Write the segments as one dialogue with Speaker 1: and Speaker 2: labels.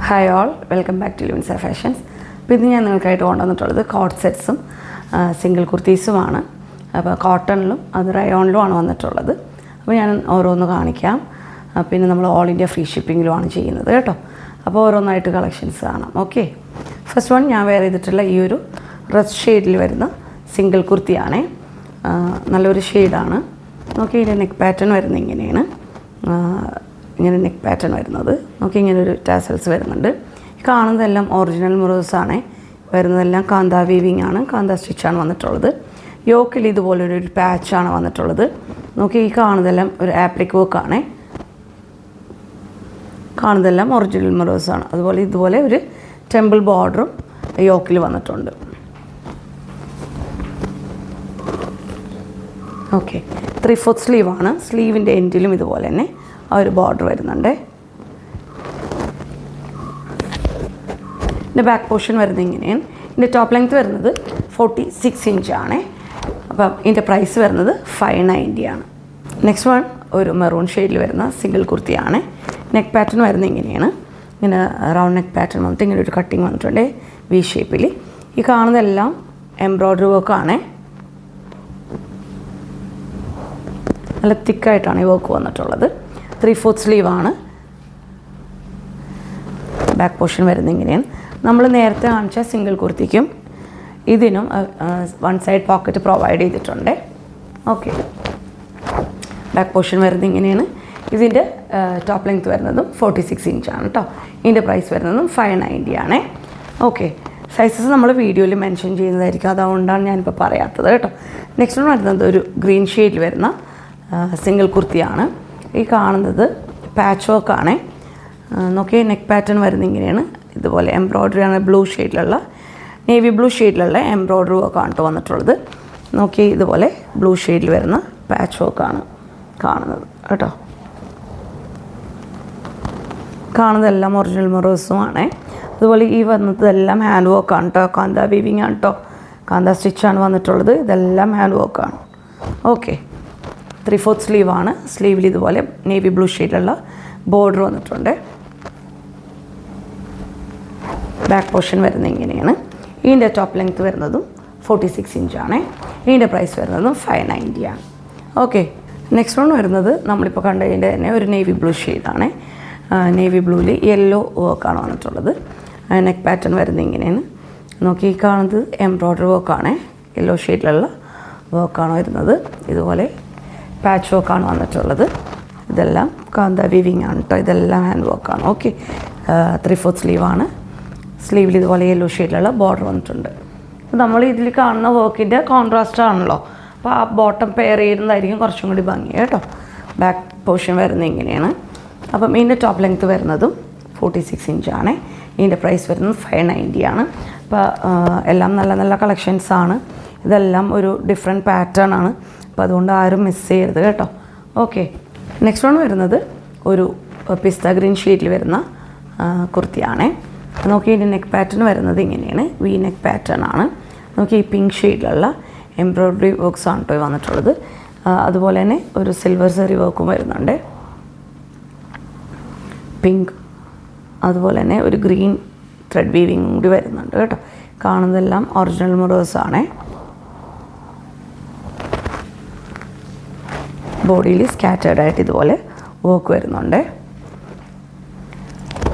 Speaker 1: Hi all, welcome back to ലിവിൻസ fashions. അപ്പോൾ ഇത് ഞാൻ നിങ്ങൾക്കായിട്ട് കൊണ്ടുവന്നിട്ടുള്ളത് കോട്ട് സെറ്റ്സും സിംഗിൾ കുർത്തീസുമാണ്. അപ്പോൾ കോട്ടണിലും അത് റയോണിലുമാണ് വന്നിട്ടുള്ളത്. അപ്പോൾ ഞാൻ ഓരോന്ന് കാണിക്കാം. പിന്നെ നമ്മൾ ഓൾ ഇന്ത്യ ഫ്രീ ഷിപ്പിങ്ങിലുമാണ് ചെയ്യുന്നത് കേട്ടോ. അപ്പോൾ ഓരോന്നായിട്ട് കളക്ഷൻസ് കാണാം. ഓക്കെ, ഫസ്റ്റ് വൺ ഞാൻ വെയർ ചെയ്തിട്ടുള്ള ഈ ഒരു റെഡ് ഷെയ്ഡിൽ വരുന്ന സിംഗിൾ കുർത്തിയാണ്. നല്ലൊരു ഷെയ്ഡാണ്. നോക്കി, ഇതിൻ്റെ നെക്ക് പാറ്റേൺ വരുന്നത് ഇങ്ങനെയാണ്. ഇങ്ങനെ നെക്ക് പാറ്റേൺ വരുന്നത് നോക്കി, ഇങ്ങനെ ഒരു ടാസൽസ് വരുന്നുണ്ട്. ഈ കാണുന്നതെല്ലാം ഒറിജിനൽ മിറേഴ്സാണ്. വരുന്നതെല്ലാം കാന്ത വീവിങ് ആണ്, കാന്ത സ്റ്റിച്ചാണ് വന്നിട്ടുള്ളത്. യോക്കിൽ ഇതുപോലൊരു പാച്ചാണ് വന്നിട്ടുള്ളത്. നോക്കി, ഈ കാണുന്നതെല്ലാം ഒരു ആപ്ലിക് വർക്കാണ്. കാണുന്നതെല്ലാം ഒറിജിനൽ മിറേഴ്സാണ്. അതുപോലെ ഇതുപോലെ ഒരു ടെമ്പിൾ ബോർഡറും യോക്കിൽ വന്നിട്ടുണ്ട്. ഓക്കെ, 3/4 സ്ലീവാണ്. സ്ലീവിൻ്റെ എൻഡിലും ഇതുപോലെ തന്നെ ആ ഒരു ബോർഡർ വരുന്നുണ്ട്. ഇതിൻ്റെ ബാക്ക് പോർഷൻ വരുന്നത് ഇങ്ങനെയാണ്. ഇതിൻ്റെ ടോപ്പ് ലെങ്ത് വരുന്നത് 46 ഇഞ്ചാണ്. അപ്പം ഇതിൻ്റെ പ്രൈസ് വരുന്നത് 590 ആണ്. നെക്സ്റ്റ് വൺ ഒരു മെറൂൺ ഷെയ്ഡിൽ വരുന്ന സിംഗിൾ കുർത്തിയാണ്. നെക്ക് പാറ്റേൺ വരുന്നത് ഇങ്ങനെയാണ്. ഇങ്ങനെ റൗണ്ട് നെക്ക് പാറ്റേൺ വന്നിട്ട് ഇങ്ങനെ ഒരു കട്ടിങ് വന്നിട്ടുണ്ട് വി ഷേപ്പിൽ. ഈ കാണുന്നതെല്ലാം എംബ്രോയ്ഡറി വർക്കാണ്. നല്ല തിക്കായിട്ടാണ് ഈ വർക്ക് വന്നിട്ടുള്ളത്. 3/4 സ്ലീവാണ്. ബാക്ക് പോർഷൻ വരുന്നത് ഇങ്ങനെയാണ്. നമ്മൾ നേരത്തെ കാണിച്ച സിംഗിൾ കുർത്തിക്കും ഇതിനും വൺ സൈഡ് പോക്കറ്റ് പ്രൊവൈഡ് ചെയ്തിട്ടുണ്ട്. ഓക്കെ, ബാക്ക് പോർഷൻ വരുന്നത് ഇങ്ങനെയാണ്. ഇതിൻ്റെ ടോപ്പ് ലെങ്ത് വരുന്നതും 46 ഇഞ്ചാണ് കേട്ടോ. ഇതിൻ്റെ പ്രൈസ് വരുന്നതും 590 ആണ്. ഓക്കെ, സൈസസ് നമ്മൾ വീഡിയോയിൽ മെൻഷൻ ചെയ്യുന്നതായിരിക്കും, അതുകൊണ്ടാണ് ഞാനിപ്പോൾ പറയാത്തത് കേട്ടോ. നെക്സ്റ്റ് വരുന്നത് ഒരു ഗ്രീൻ ഷെയ്ഡിൽ വരുന്ന സിംഗിൾ കുർത്തിയാണ്. ഈ കാണുന്നത് പാച്ച് വർക്കാണ്. നോക്കി, നെക്ക് പാറ്റേൺ വരുന്നത് ഇങ്ങനെയാണ്. ഇതുപോലെ എംബ്രോയ്ഡറി ആണ്. ബ്ലൂ ഷെയ്ഡിലുള്ള, നേവി ബ്ലൂ ഷെയ്ഡിലുള്ള എംബ്രോയ്ഡറി വർക്കാണ് കേട്ടോ വന്നിട്ടുള്ളത്. നോക്കി, ഇതുപോലെ ബ്ലൂ ഷെയ്ഡിൽ വരുന്ന പാച്ച് വർക്കാണ് കാണുന്നത് കേട്ടോ. കാണുന്നതെല്ലാം ഒറിജിനൽ മിറേഴ്സുമാണ്. അതുപോലെ ഈ വന്നതെല്ലാം ഹാൻഡ് വർക്കാണ് കേട്ടോ. കാന്ത വീവിങ് ആണ് കേട്ടോ. കാന്ത സ്റ്റിച്ചാണ് വന്നിട്ടുള്ളത്. ഇതെല്ലാം ഹാൻഡ് വർക്കാണ്. ഓക്കെ, 3/4 സ്ലീവാണ്. സ്ലീവിൽ ഇതുപോലെ നേവി ബ്ലൂ ഷെയ്ഡിലുള്ള ബോർഡർ വന്നിട്ടുണ്ട്. ബാക്ക് പോർഷൻ വരുന്നത് ഇങ്ങനെയാണ്. ഇതിൻ്റെ ടോപ്പ് ലെങ്ത് വരുന്നതും 46 ഇഞ്ചാണ്. ഇതിൻ്റെ പ്രൈസ് വരുന്നതും 590 ആണ്. ഓക്കെ, നെക്സ്റ്റ് വൺ വരുന്നത് നമ്മളിപ്പോൾ കണ്ടതിൻ്റെ തന്നെ ഒരു നേവി ബ്ലൂ ഷെയ്ഡാണ്. നേവി ബ്ലൂവിൽ യെല്ലോ വർക്കാണ് വന്നിട്ടുള്ളത്. നെക്ക് പാറ്റേൺ വരുന്നത് ഇങ്ങനെയാണ്. നോക്കി, ഈ കാണുന്നത് എംബ്രോയ്ഡറി വർക്കാണ്. യെല്ലോ ഷെയ്ഡിലുള്ള വർക്കാണ് വരുന്നത്. ഇതുപോലെ പാച്ച് വർക്കാണ് വന്നിട്ടുള്ളത്. ഇതെല്ലാം കാന്ത വീവിങ് ആണ് കേട്ടോ. ഇതെല്ലാം ഹാൻഡ് വർക്കാണ്. ഓക്കെ, 3/4 സ്ലീവാണ്. സ്ലീവിൽ ഇതുപോലെ യെല്ലോ ഷെയ്ഡിലുള്ള ബോർഡർ വന്നിട്ടുണ്ട്. അപ്പോൾ നമ്മൾ ഇതിൽ കാണുന്ന വർക്കിൻ്റെ കോൺട്രാസ്റ്റ് ആണല്ലോ, അപ്പോൾ ആ ബോട്ടം പെയർ ചെയ്യുന്നതായിരിക്കും കുറച്ചും കൂടി ഭംഗി കേട്ടോ. ബാക്ക് പോർഷൻ വരുന്നത് ഇങ്ങനെയാണ്. അപ്പം ഇതിൻ്റെ ടോപ്പ് ലെങ്ത്ത് വരുന്നതും 46 ഇഞ്ചാണ്. ഇതിൻ്റെ പ്രൈസ് വരുന്നത് 590 ആണ്. അപ്പോൾ എല്ലാം നല്ല നല്ല കളക്ഷൻസാണ്. ഇതെല്ലാം ഒരു ഡിഫറെൻറ്റ് പാറ്റേൺ ആണ്. അപ്പോൾ അതുകൊണ്ട് ആരും മിസ് ചെയ്യരുത് കേട്ടോ. ഓക്കെ, നെക്സ്റ്റ് വൺ വരുന്നത് ഒരു പിസ്ത ഗ്രീൻ ഷെയ്ഡിൽ വരുന്ന കുർത്തിയാണ്. നോക്കി, ഇതിൻ്റെ നെക്ക് പാറ്റേൺ വരുന്നത് ഇങ്ങനെയാണ്. വി നെക്ക് പാറ്റേൺ ആണ്. നോക്കി, ഈ പിങ്ക് ഷെയ്ഡിലുള്ള എംബ്രോയ്ഡറി വർക്ക്സ് ആണ് കേട്ടോ വന്നിട്ടുള്ളത്. അതുപോലെ തന്നെ ഒരു സിൽവർ സെറി വർക്കും വരുന്നുണ്ട്. പിങ്ക്, അതുപോലെ തന്നെ ഒരു ഗ്രീൻ ത്രെഡ് വീവിങ് കൂടി വരുന്നുണ്ട് കേട്ടോ. കാണുന്നതെല്ലാം ഒറിജിനൽ മിറേഴ്സാണ്. ബോഡിയിൽ സ്കാറ്റേർഡ് ആയിട്ട് ഇതുപോലെ വർക്ക് വരുന്നുണ്ട്.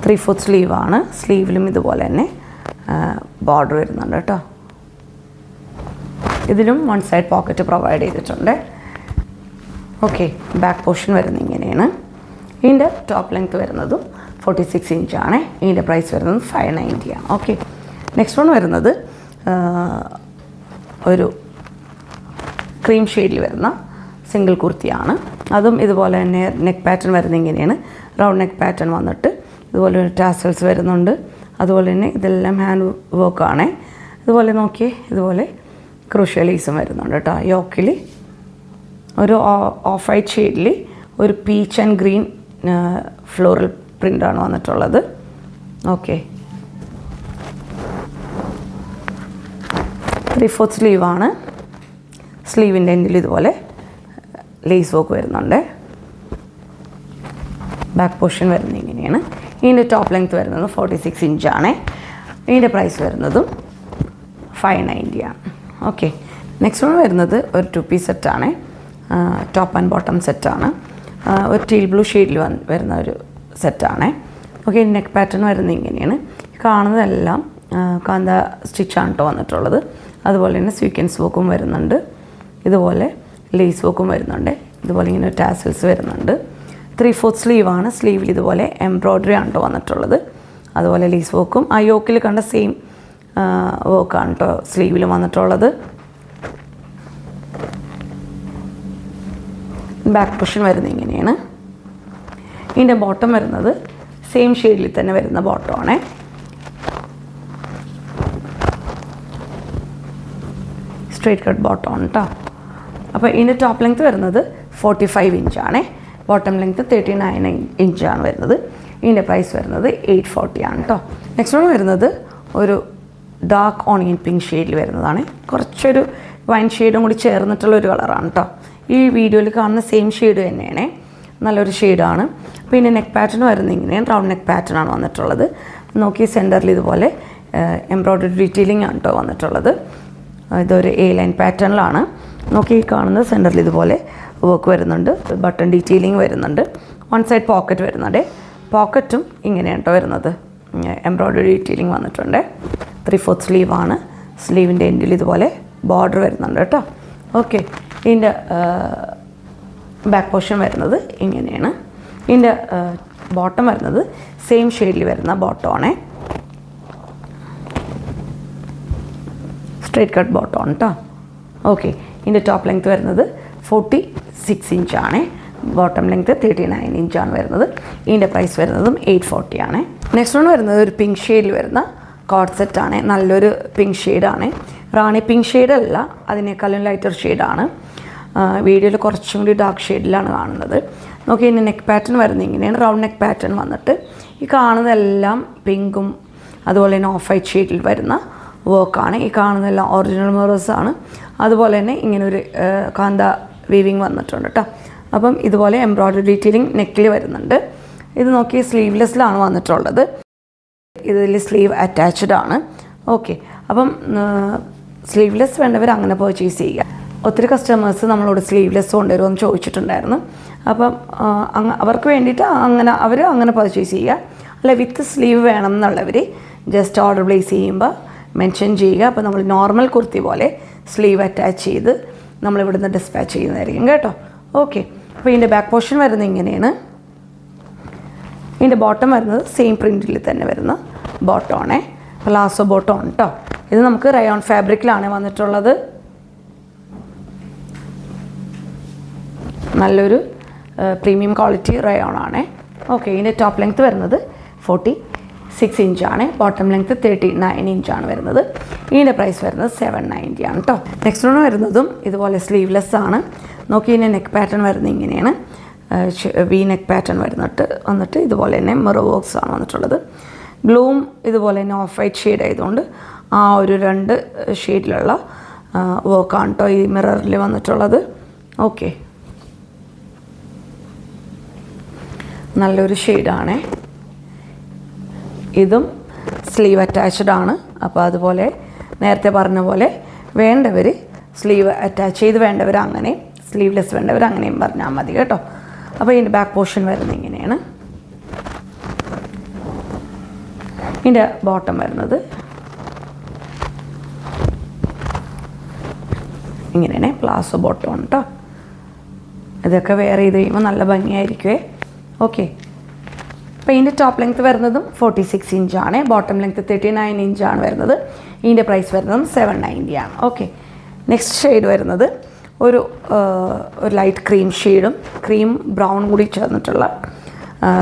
Speaker 1: 3/4 സ്ലീവാണ്. സ്ലീവിലും ഇതുപോലെ തന്നെ ബോർഡർ വരുന്നുണ്ട് കേട്ടോ. ഇതിലും വൺ സൈഡ് പോക്കറ്റ് പ്രൊവൈഡ് ചെയ്തിട്ടുണ്ട്. ഓക്കെ, ബാക്ക് പോർഷൻ വരുന്നത് ഇങ്ങനെയാണ്. ഇതിൻ്റെ ടോപ്പ് ലെങ്ത് വരുന്നതും 46 ഇഞ്ചാണ്. ഇതിൻ്റെ പ്രൈസ് വരുന്നത് 590 ആണ്. ഓക്കെ, നെക്സ്റ്റ് വൺ വരുന്നത് ഒരു ക്രീം ഷെയ്ഡിൽ വരുന്ന സിംഗിൾ കുർത്തിയാണ്. അതും ഇതുപോലെ തന്നെ നെക്ക് പാറ്റേൺ വരുന്നത് ഇങ്ങനെയാണ്. റൗണ്ട് നെക്ക് പാറ്റേൺ വന്നിട്ട് ഇതുപോലെ ഒരു ടാസൽസ് വരുന്നുണ്ട്. അതുപോലെ തന്നെ ഇതെല്ലാം ഹാൻഡ് വർക്കാണ്. ഇതുപോലെ നോക്കിയേ, ഇതുപോലെ ക്രൂഷ്യൽ ലീസും വരുന്നുണ്ട് കേട്ടോ. യോക്കിൽ ഒരു ഓഫ് വൈറ്റ് ഷെയ്ഡിൽ ഒരു പീച്ച് ആൻഡ് ഗ്രീൻ ഫ്ലോറൽ പ്രിൻ്റാണ് വന്നിട്ടുള്ളത്. ഓക്കെ, 3/4 സ്ലീവാണ്. സ്ലീവിൻ്റെ എൻഡിൽ ഇതുപോലെ ലേസ് വർക്ക് വരുന്നുണ്ട്. ബാക്ക് പോർഷൻ വരുന്നത് ഇങ്ങനെയാണ്. ഇതിൻ്റെ ടോപ്പ് ലെങ്ത് വരുന്നത് 46 ഇഞ്ചാണ്. ഇതിൻ്റെ പ്രൈസ് വരുന്നതും 590 ആണ്. ഓക്കെ, നെക്സ്റ്റ് വൺ വരുന്നത് ഒരു 2 പീസ് സെറ്റാണ്. ടോപ്പ് ആൻഡ് ബോട്ടം സെറ്റാണ്. ഒരു ടീൽ ബ്ലൂ ഷെയ്ഡിൽ വരുന്ന ഒരു സെറ്റാണ്. ഓക്കെ, നെക്ക് പാറ്റേൺ വരുന്നത് ഇങ്ങനെയാണ്. കാണുന്നതെല്ലാം കാന്ത സ്റ്റിച്ചാണ് കേട്ടോ വന്നിട്ടുള്ളത്. അതുപോലെ തന്നെ സ്വീക്വൻസ് വർക്കും വരുന്നുണ്ട്. ഇതുപോലെ ലേസ് വർക്കും വരുന്നുണ്ട്. ഇതുപോലെ ഇങ്ങനെ ടാസൽസ് വരുന്നുണ്ട്. 3/4 സ്ലീവാണ്. സ്ലീവിൽ ഇതുപോലെ എംബ്രോയ്ഡറി ആണ് കേട്ടോ വന്നിട്ടുള്ളത്. അതുപോലെ ലേസ് വർക്കും ആ യോക്കിൽ കണ്ട സെയിം വർക്കാണ് കേട്ടോ സ്ലീവിലും വന്നിട്ടുള്ളത്. ബാക്ക് പൊഷൻ വരുന്നത് ഇങ്ങനെയാണ്. ഇതിൻ്റെ ബോട്ടം വരുന്നത് സെയിം ഷെയ്ഡിൽ തന്നെ വരുന്ന ബോട്ടമാണ്. സ്ട്രെയിറ്റ് കട്ട് ബോട്ടമാണ് കേട്ടോ. അപ്പോൾ ഇതിൻ്റെ ടോപ്പ് ലെങ്ത് വരുന്നത് 45 ഇഞ്ചാണ്. ബോട്ടം ലെങ്ത് 39 ഇഞ്ചാണ് വരുന്നത്. ഇതിൻ്റെ പ്രൈസ് വരുന്നത് 840 ആണ് കേട്ടോ. നെക്സ്റ്റ് വൺ വരുന്നത് ഒരു ഡാർക്ക് ഓണിയൻ പിങ്ക് ഷെയ്ഡിൽ വരുന്നതാണ്. കുറച്ചൊരു വൈൻ ഷെയ്ഡും കൂടി ചേർന്നിട്ടുള്ളൊരു കളറാണ് കേട്ടോ. ഈ വീഡിയോയിൽ കാണുന്ന സെയിം ഷെയ്ഡ് തന്നെയാണ്. നല്ലൊരു ഷെയ്ഡാണ്. പിന്നെ നെക്ക് പാറ്റേൺ വരുന്നത് ഇങ്ങനെയാണ്. റൗണ്ട് നെക്ക് പാറ്റേൺ ആണ് വന്നിട്ടുള്ളത്. നോക്കി സെൻറ്ററിൽ ഇതുപോലെ എംബ്രോയ്ഡറി ഡീറ്റെയിലിംഗ് ആണ് കേട്ടോ വന്നിട്ടുള്ളത്. ഇതൊരു A ലൈൻ പാറ്റേണിലാണ്. നോക്കി കാണുന്നത് സെൻറ്ററിൽ ഇതുപോലെ വർക്ക് വരുന്നുണ്ട്. ബട്ടൺ ഡീറ്റെയിലിംഗ് വരുന്നുണ്ട്. വൺ സൈഡ് പോക്കറ്റ് വരുന്നുണ്ട്. പോക്കറ്റും ഇങ്ങനെയാണ് കേട്ടോ വരുന്നത്. എംബ്രോയ്ഡറി ഡീറ്റെയിലിംഗ് വന്നിട്ടുണ്ട്. 3/4 സ്ലീവാണ്. സ്ലീവിൻ്റെ എൻഡിൽ ഇതുപോലെ ബോർഡർ വരുന്നുണ്ട് കേട്ടോ. ഓക്കെ, ഇതിൻ്റെ ബാക്ക് പോർഷൻ വരുന്നത് ഇങ്ങനെയാണ്. ഇതിൻ്റെ ബോട്ടം വരുന്നത് സെയിം ഷെയ്ഡിൽ വരുന്ന ബോട്ടമാണ്. സ്ട്രെയിറ്റ് കട്ട് ബോട്ടമാണ് കേട്ടോ. ഓക്കെ, ഇതിൻ്റെ ടോപ്പ് ലെങ്ത് വരുന്നത് 46 ഇഞ്ചാണ്. ബോട്ടം ലെങ്ത് 39 ഇഞ്ചാണ് വരുന്നത്. ഇതിൻ്റെ പ്രൈസ് വരുന്നതും 840 ആണ്. നെക്സ്റ്റ് വൺ വരുന്നത് ഒരു പിങ്ക് ഷെയ്ഡിൽ വരുന്ന കോഡ് സെറ്റാണ്. നല്ലൊരു പിങ്ക് ഷെയ്ഡാണ്. റാണി പിങ്ക് ഷെയ്ഡല്ല, അതിനേക്കാളും ലൈറ്റർ ഷെയ്ഡാണ്. വീഡിയോയിൽ കുറച്ചും കൂടി ഡാർക്ക് ഷെയ്ഡിലാണ് കാണുന്നത്. നോക്കി, ഇതിൻ്റെ നെക്ക് പാറ്റേൺ വരുന്നത് ഇങ്ങനെയാണ്. റൗണ്ട് നെക്ക് പാറ്റേൺ വന്നിട്ട് ഈ കാണുന്നതെല്ലാം പിങ്കും അതുപോലെ തന്നെ ഓഫ് വൈറ്റ് ഷെയ്ഡിൽ വരുന്ന വർക്കാണ്. ഈ കാണുന്നതെല്ലാം ഒറിജിനൽ മിറേഴ്സാണ്. അതുപോലെ തന്നെ ഇങ്ങനൊരു കാന്ത വീവിങ് വന്നിട്ടുണ്ട് കേട്ടോ. അപ്പം ഇതുപോലെ എംബ്രോയ്ഡറി ഡീറ്റെയിലിംഗ് നെക്കിൽ വരുന്നുണ്ട്. ഇത് നോക്കി സ്ലീവ്ലെസ്സിലാണ് വന്നിട്ടുള്ളത്. ഇതിൽ സ്ലീവ് അറ്റാച്ച്ഡ് ആണ്. ഓക്കെ, അപ്പം സ്ലീവ്ലെസ് വേണ്ടവർ അങ്ങനെ പർച്ചേസ് ചെയ്യുക. ഒത്തിരി കസ്റ്റമേഴ്സ് നമ്മളോട് സ്ലീവ്ലെസ് കൊണ്ടുവരുമോ എന്ന് ചോദിച്ചിട്ടുണ്ടായിരുന്നു. അപ്പം അവർക്ക് വേണ്ടിയിട്ട് അവർ അങ്ങനെ പർച്ചേസ് ചെയ്യുക. അല്ല, വിത്ത് സ്ലീവ് വേണം എന്നുള്ളവർ ജസ്റ്റ് ഓർഡർ പ്ലേസ് ചെയ്യുമ്പോൾ മെൻഷൻ ചെയ്യുക. അപ്പോൾ നമ്മൾ നോർമൽ കുർത്തി പോലെ സ്ലീവ് അറ്റാച്ച് ചെയ്ത് നമ്മളിവിടുന്ന് ഡിസ്പാച്ച് ചെയ്യുന്നതായിരിക്കും കേട്ടോ. ഓക്കെ, അപ്പോൾ ഇതിൻ്റെ ബാക്ക് പോർഷൻ വരുന്നത് ഇങ്ങനെയാണ്. ഇതിൻ്റെ ബോട്ടം വരുന്നത് സെയിം പ്രിൻറ്റിൽ തന്നെ വരുന്ന ബോട്ടമാണ്. പ്ലാസോ ബോട്ടം കേട്ടോ. ഇത് നമുക്ക് റയോൺ ഫാബ്രിക്കിലാണ് വന്നിട്ടുള്ളത്. നല്ലൊരു പ്രീമിയം ക്വാളിറ്റി റയോൺ ആണ്. ഓക്കെ, ഇതിൻ്റെ ടോപ്പ് ലെങ്ത് വരുന്നത് 46 ഇഞ്ചാണ്. ബോട്ടം ലെങ്ത് 39 ഇഞ്ചാണ് വരുന്നത്. ഇതിൻ്റെ പ്രൈസ് വരുന്നത് 790 ആണ് കേട്ടോ. നെക്സ്റ്റ് വൺ വരുന്നതും ഇതുപോലെ സ്ലീവ്ലെസ് ആണ്. നോക്കി, ഇതിൻ്റെ നെക്ക് പാറ്റേൺ വരുന്നത് ഇങ്ങനെയാണ്. വി നെക്ക് പാറ്റേൺ വന്നിട്ട് ഇതുപോലെ തന്നെ മിറർ വർക്ക്സ് ആണ് വന്നിട്ടുള്ളത്. ബ്ലൂവും ഇതുപോലെ തന്നെ ഓഫ് വൈറ്റ് ഷെയ്ഡ് ആയതുകൊണ്ട് ആ ഒരു 2 ഷെയ്ഡിലുള്ള വർക്കാണ് കേട്ടോ ഈ മിററിൽ വന്നിട്ടുള്ളത്. ഓക്കെ, നല്ലൊരു ഷെയ്ഡാണ്. ഇതും സ്ലീവ് അറ്റാച്ച്ഡ് ആണ്. അപ്പോൾ അതുപോലെ നേരത്തെ പറഞ്ഞ പോലെ വേണ്ടവർ സ്ലീവ് അറ്റാച്ച് ചെയ്ത് വേണ്ടവർ അങ്ങനെ, സ്ലീവ്ലെസ് വേണ്ടവർ അങ്ങനെയും പറഞ്ഞാൽ മതി കേട്ടോ. അപ്പോൾ ഇതിൻ്റെ ബാക്ക് പോർഷൻ വരുന്നത് ഇങ്ങനെയാണ്. ഇതിൻ്റെ ബോട്ടം വരുന്നത് ഇങ്ങനെയാണ്. പ്ലാസോ ബോട്ടമാണ് കേട്ടോ. ഇതൊക്കെ വെയർ ചെയ്ത് കഴിയുമ്പോൾ നല്ല ഭംഗിയായിരിക്കുമേ. ഓക്കെ, അപ്പോൾ ഇതിൻ്റെ ടോപ്പ് ലെങ്ത് വരുന്നതും 46 ഇഞ്ചാണ്. ബോട്ടം ലെങ്ത് 39 ഇഞ്ചാണ് വരുന്നത്. ഇതിൻ്റെ പ്രൈസ് വരുന്നതും 790 ആണ്. ഓക്കെ, നെക്സ്റ്റ് ഷെയ്ഡ് വരുന്നത് ഒരു ലൈറ്റ് ക്രീം ഷെയ്ഡും ക്രീം ബ്രൗൺ കൂടി ചേർന്നിട്ടുള്ള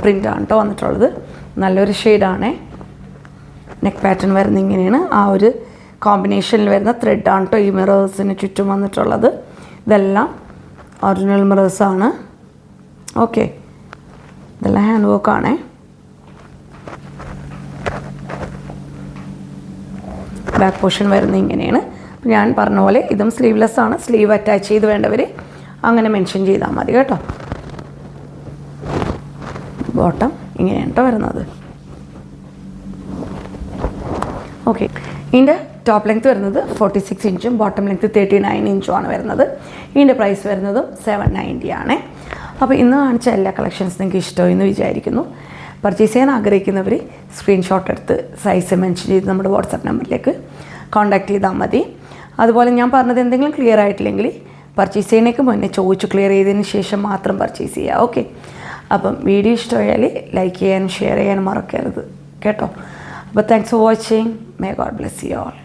Speaker 1: പ്രിൻ്റാണ് കേട്ടോ വന്നിട്ടുള്ളത്. നല്ലൊരു ഷെയ്ഡാണ്. നെക്ക് പാറ്റേൺ വരുന്നത് ഇങ്ങനെയാണ്. ആ ഒരു കോമ്പിനേഷനിൽ വരുന്ന ത്രെഡാണ് കേട്ടോ ഈ മിറേഴ്സിന് ചുറ്റും വന്നിട്ടുള്ളത്. ഇതെല്ലാം ഒറിജിനൽ മിറേഴ്സാണ്. ഓക്കെ, ഇതെല്ലാം ഹാൻഡ് വർക്കാണേ. ബാക്ക് പോർഷൻ വരുന്നത് ഇങ്ങനെയാണ്. ഞാൻ പറഞ്ഞ പോലെ ഇതും സ്ലീവ്ലെസ് ആണ്. സ്ലീവ് അറ്റാച്ച് ചെയ്ത് വേണ്ടവർ അങ്ങനെ മെൻഷൻ ചെയ്താൽ മതി കേട്ടോ. ബോട്ടം ഇങ്ങനെയാണ് കേട്ടോ വരുന്നത്. ഓക്കെ, ഇതിൻ്റെ ടോപ്പ് ലെങ്ത് വരുന്നത് 46 ഇഞ്ചും ബോട്ടം ലെങ്ത് 39 ഇഞ്ചും ആണ് വരുന്നത്. ഇതിൻ്റെ പ്രൈസ് വരുന്നതും 790 ആണ്. അപ്പോൾ ഇന്ന് കാണിച്ച എല്ലാ കളക്ഷൻസ് നിങ്ങൾക്ക് ഇഷ്ടമായി എന്ന് വിചാരിക്കുന്നു. പർച്ചേസ് ചെയ്യാൻ ആഗ്രഹിക്കുന്നവർ സ്ക്രീൻഷോട്ട് എടുത്ത് സൈസ് മെൻഷൻ ചെയ്ത് നമ്മുടെ വാട്സാപ്പ് നമ്പറിലേക്ക് കോൺടാക്റ്റ് ചെയ്താൽ മതി. അതുപോലെ ഞാൻ പറഞ്ഞത് എന്തെങ്കിലും ക്ലിയർ ആയിട്ടില്ലെങ്കിൽ പർച്ചേസ് ചെയ്യുന്നതിന് മുന്നേ ചോദിച്ചു ക്ലിയർ ചെയ്തതിന് ശേഷം മാത്രം പർച്ചേസ് ചെയ്യുക. ഓക്കെ, അപ്പം വീഡിയോ ഇഷ്ടമായാൽ ലൈക്ക് ചെയ്യാനും ഷെയർ ചെയ്യാനും മറക്കരുത് കേട്ടോ. അപ്പോൾ thanks for watching. May God bless you all.